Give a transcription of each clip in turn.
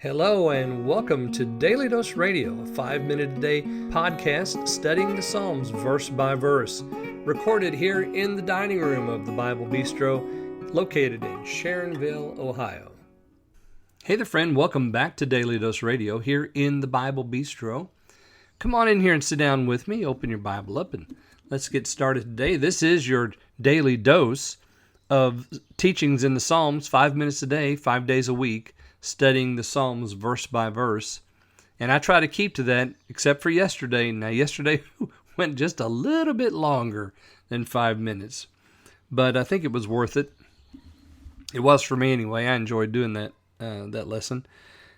Hello and welcome to Daily Dose Radio, a 5-minute-a-day podcast studying the Psalms verse by verse, recorded here in the dining room of the Bible Bistro, located in Sharonville, Ohio. Hey there, friend. Welcome back to Daily Dose Radio here in the Bible Bistro. Come on in here and sit down with me. Open your Bible up and let's get started today. This is your daily dose of teachings in the Psalms, 5 minutes a day, 5 days a week, studying the Psalms verse by verse. And I try to keep to that, except for yesterday. Now, yesterday went just a little bit longer than 5 minutes, but I think it was worth it. It was for me anyway. I enjoyed doing that lesson.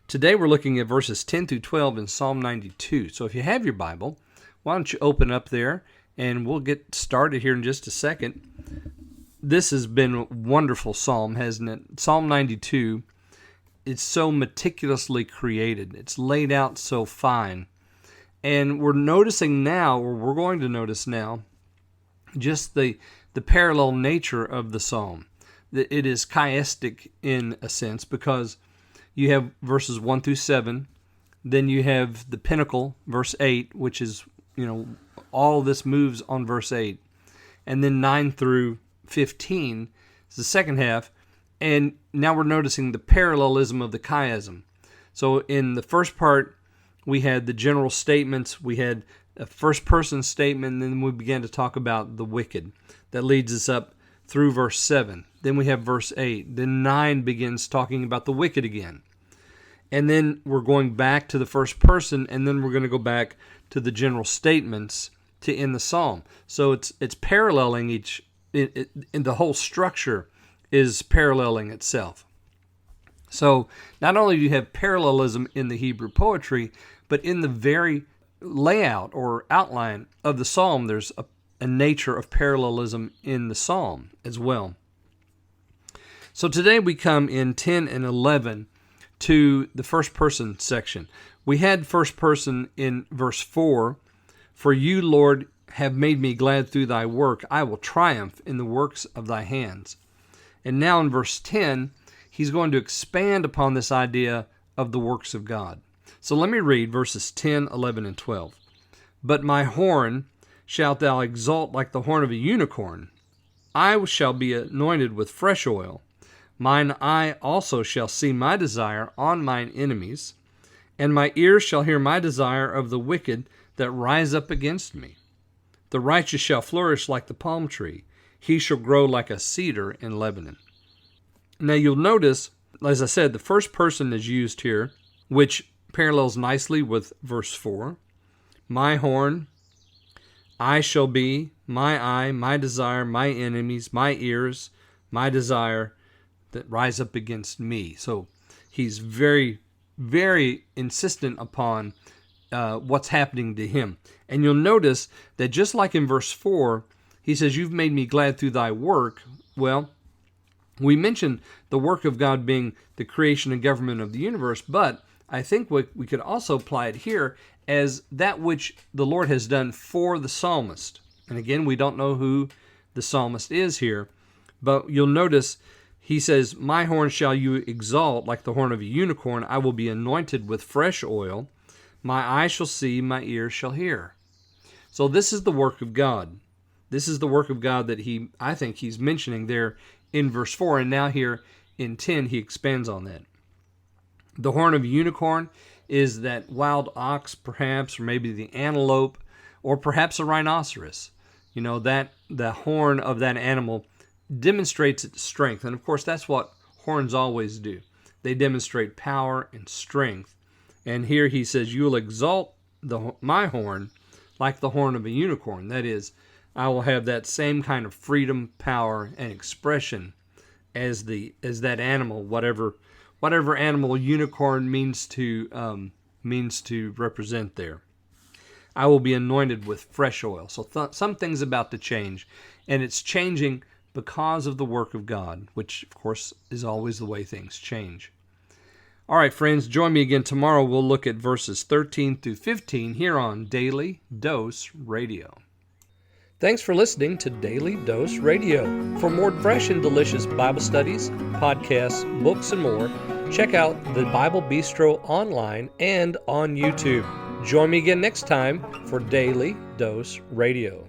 Today we're looking at verses 10 through 12 in Psalm 92. So if you have your Bible, why don't you open up there, and we'll get started here in just a second. This has been a wonderful psalm, hasn't it? Psalm 92. It's so meticulously created. It's laid out so fine. And we're noticing now, or we're going to notice now, just the parallel nature of the psalm. It is chiastic in a sense because you have verses 1 through 7. Then you have the pinnacle, verse 8, which is, all this moves on verse 8. And then 9 through 15 is the second half. And now we're noticing the parallelism of the chiasm. So in the first part, we had the general statements. We had a first-person statement, and then we began to talk about the wicked. That leads us up through verse 7. Then we have verse 8. Then 9 begins talking about the wicked again. And then we're going back to the first person, and then we're going to go back to the general statements to end the psalm. So it's paralleling each, in the whole structure is paralleling itself. So not only do you have parallelism in the Hebrew poetry, but in the very layout or outline of the psalm, there's a nature of parallelism in the psalm as well. So today we come in 10 and 11 to the first person section. We had first person in verse 4. For you, Lord, have made me glad through thy work. I will triumph in the works of thy hands. And now in verse 10, he's going to expand upon this idea of the works of God. So let me read verses 10, 11, and 12. But my horn shalt thou exalt like the horn of a unicorn. I shall be anointed with fresh oil. Mine eye also shall see my desire on mine enemies, and my ears shall hear my desire of the wicked that rise up against me. The righteous shall flourish like the palm tree. He shall grow like a cedar in Lebanon. Now you'll notice, as I said, the first person is used here, which parallels nicely with verse 4. My horn, I shall be, my eye, my desire, my enemies, my ears, my desire that rise up against me. So he's very, very insistent upon what's happening to him. And you'll notice that just like in verse 4, he says, you've made me glad through thy work. Well, we mentioned the work of God being the creation and government of the universe, but I think we could also apply it here as that which the Lord has done for the psalmist. And again, we don't know who the psalmist is here, but you'll notice he says, my horn shall you exalt like the horn of a unicorn. I will be anointed with fresh oil. My eye shall see, my ears shall hear. So this is the work of God. This is the work of God that I think he's mentioning there in verse 4, and now here in 10 he expands on that. The horn of a unicorn is that wild ox perhaps, or maybe the antelope, or perhaps a rhinoceros. That the horn of that animal demonstrates its strength, and of course that's what horns always do. They demonstrate power and strength. And here he says, you will exalt my horn like the horn of a unicorn. That is, I will have that same kind of freedom, power, and expression as that animal, whatever animal unicorn means to represent there. I will be anointed with fresh oil. So some things about to change, and it's changing because of the work of God, which of course is always the way things change. All right, friends, join me again tomorrow. We'll look at verses 13 through 15 here on Daily Dose Radio. Thanks for listening to Daily Dose Radio. For more fresh and delicious Bible studies, podcasts, books, and more, Check out the Bible Bistro online and on YouTube. Join me again next time for Daily Dose Radio.